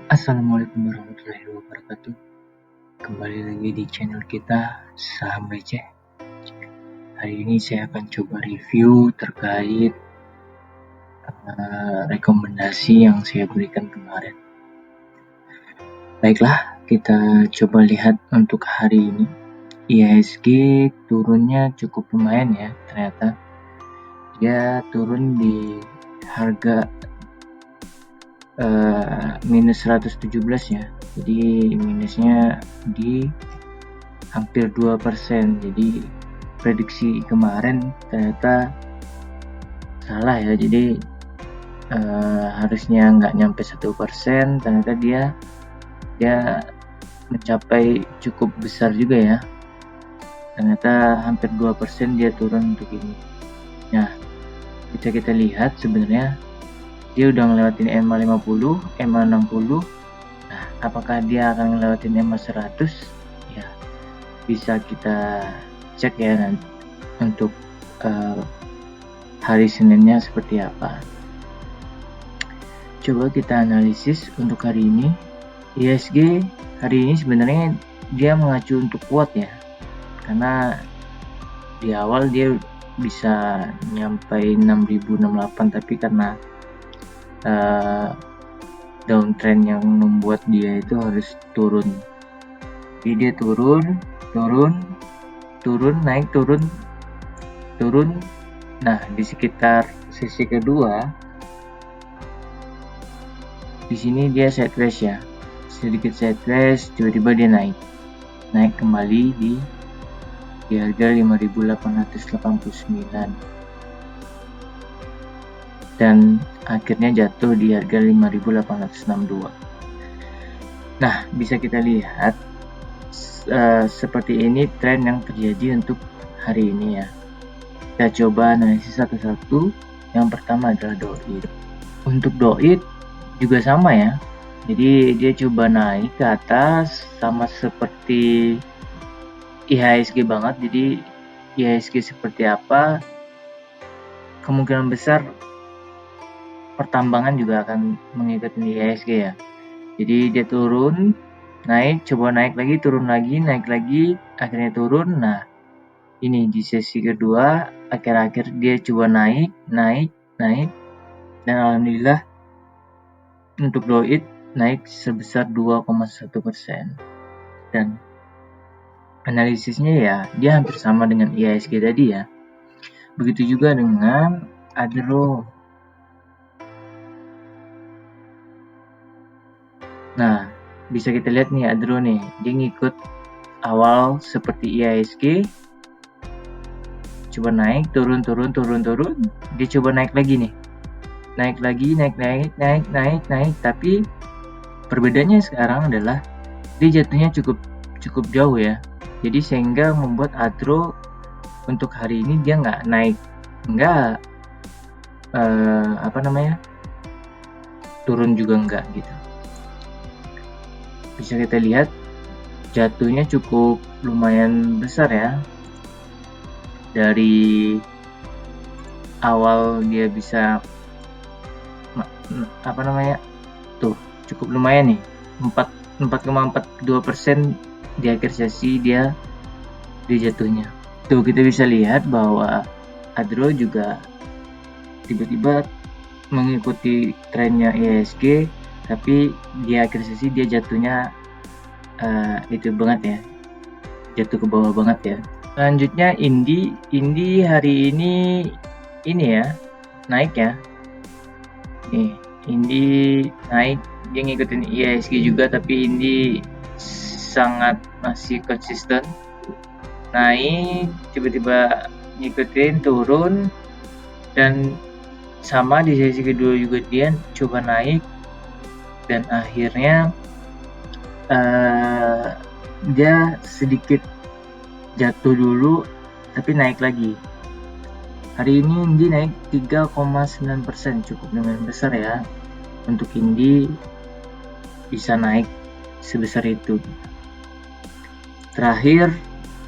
Assalamualaikum warahmatullahi wabarakatuh. Kembali lagi di channel kita Saham Receh. Hari ini saya akan coba review terkait rekomendasi yang saya berikan kemarin. Baiklah, kita coba lihat untuk hari ini. IHSG turunnya cukup lumayan ya, ternyata. Dia turun di harga minus 117 ya. Jadi minusnya di hampir 2%. Jadi prediksi kemarin ternyata salah ya. Jadi harusnya nggak nyampe 1%, ternyata dia mencapai cukup besar juga ya. Ternyata hampir 2% dia turun untuk ini. Nah, bisa kita lihat sebenarnya dia udah ngelewatin EMA 50, EMA 60. Nah, apakah dia akan ngelewatin EMA 100? Ya, bisa kita cek ya nanti untuk hari Seninnya seperti apa. Coba kita analisis untuk hari ini. IHSG hari ini sebenarnya dia mengacu untuk kuat ya, karena di awal dia bisa nyampai 6068, tapi karena downtrend yang membuat dia itu harus turun. Jadi dia turun, naik, turun. Nah, di sekitar sesi kedua di sini dia sideways ya, sedikit sideways, tiba-tiba dia naik kembali di harga 5889 dan akhirnya jatuh di harga 5862. Nah, bisa kita lihat seperti ini tren yang terjadi untuk hari ini ya. Kita coba analisis satu-satu. Yang pertama adalah DOID. Untuk DOID juga sama ya. Jadi dia coba naik ke atas sama seperti IHSG banget. Jadi IHSG seperti apa, kemungkinan besar pertambangan juga akan mengikuti IHSG ya. Jadi dia turun, naik, coba naik lagi, turun lagi, naik lagi, akhirnya turun. Nah, ini di sesi kedua akhir-akhir dia coba naik, dan alhamdulillah untuk DOID naik sebesar 2,1%. Dan analisisnya ya dia hampir sama dengan IHSG tadi ya. Begitu juga dengan Adro. Nah, bisa kita lihat nih Adro nih, dia ngikut awal seperti IHSG, coba naik, turun, dia coba naik lagi nih, naik, tapi perbedaannya sekarang adalah dia jatuhnya cukup jauh ya. Jadi sehingga membuat Adro untuk hari ini dia nggak naik, turun juga enggak gitu. Bisa kita lihat jatuhnya cukup lumayan besar ya. Dari awal dia bisa cukup lumayan nih, 4,42% di akhir sesi dia jatuhnya. Tuh kita bisa lihat bahwa Adro juga tiba-tiba mengikuti trennya IHSG, tapi di akhir sesi dia jatuhnya itu banget ya, jatuh ke bawah banget ya. Selanjutnya Indi hari ini ya naik ya. Nih, Indi naik, dia ngikutin IHSG juga, tapi Indi sangat masih konsisten naik, tiba-tiba ngikutin turun, dan sama di sesi kedua juga dia coba naik, dan akhirnya dia sedikit jatuh dulu tapi naik lagi. Hari ini Indi naik 3,9%, cukup lumayan besar ya. Untuk Indi bisa naik sebesar itu. Terakhir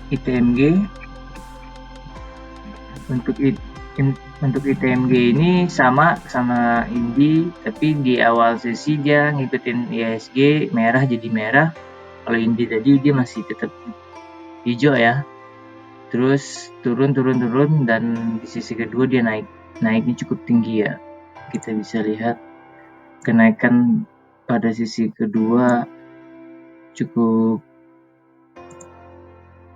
ITMG. Untuk Untuk ITMG ini sama Indi, tapi di awal sesi dia ngikutin IHSG merah jadi merah. Kalau Indi tadi dia masih tetap hijau ya. Terus turun dan di sesi kedua dia naiknya cukup tinggi ya. Kita bisa lihat kenaikan pada sesi kedua cukup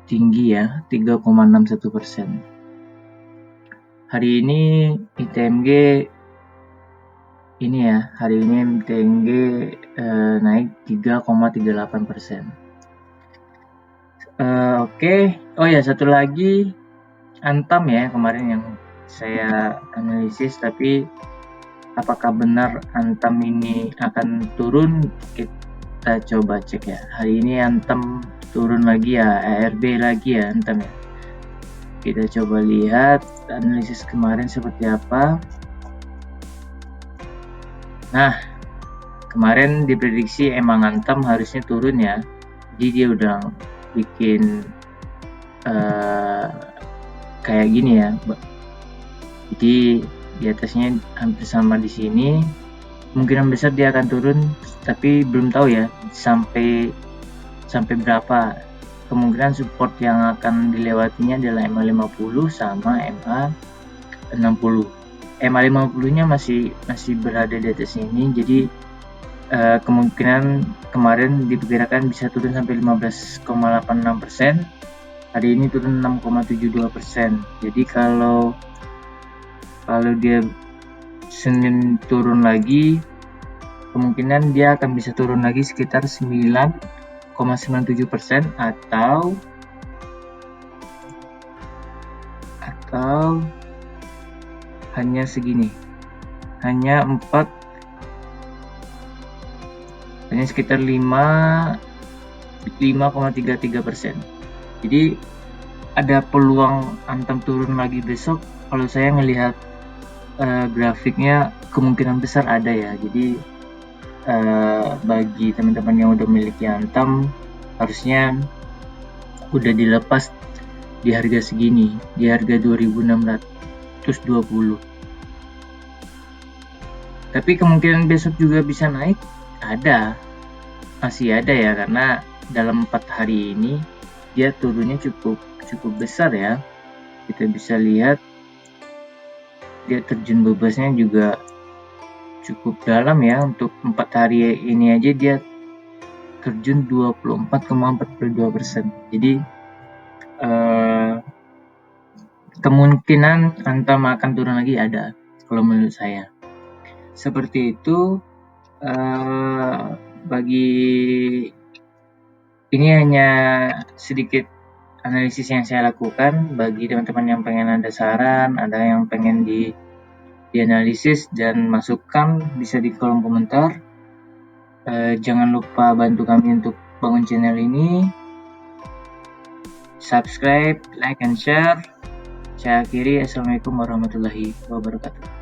tinggi ya, 3,61%. Hari ini ITMG naik 3,38%. Oke. Oh ya, satu lagi Antam ya, kemarin yang saya analisis, tapi apakah benar Antam ini akan turun? Kita coba cek ya. Hari ini Antam turun lagi ya, ARB lagi ya Antam ya. Kita coba lihat analisis kemarin seperti apa. Nah, kemarin diprediksi emang Antam harusnya turun ya. Jadi dia udah bikin kayak gini ya. Jadi di atasnya hampir sama di sini. Kemungkinan besar dia akan turun, tapi belum tahu ya sampai berapa. Kemungkinan support yang akan dilewatinya adalah MA50 sama MA60. MA50-nya masih berada di atas ini, jadi kemungkinan kemarin diperkirakan bisa turun sampai 15,86%. Hari ini turun 6,72%. Jadi kalau dia Senin turun lagi, kemungkinan dia akan bisa turun lagi sekitar 9,97% atau hanya segini, hanya sekitar 5,33%. Jadi ada peluang Antam turun lagi besok. Kalau saya ngelihat grafiknya kemungkinan besar ada ya. Jadi bagi teman-teman yang udah memiliki Antam harusnya udah dilepas di harga segini, di harga 2.620. Tapi kemungkinan besok juga bisa naik, masih ada ya, karena dalam 4 hari ini dia turunnya cukup besar ya. Kita bisa lihat dia terjun bebasnya juga cukup dalam ya. Untuk 4 hari ini aja dia terjun 24,42%. Jadi kemungkinan Antam akan turun lagi ada, kalau menurut saya. Seperti itu. Bagi ini hanya sedikit analisis yang saya lakukan. Bagi teman-teman yang pengen ada saran, ada yang pengen dianalisis dan masukan, bisa di kolom komentar. Jangan lupa bantu kami untuk bangun channel ini, subscribe, like, and share. Saya akhiri. Assalamualaikum warahmatullahi wabarakatuh.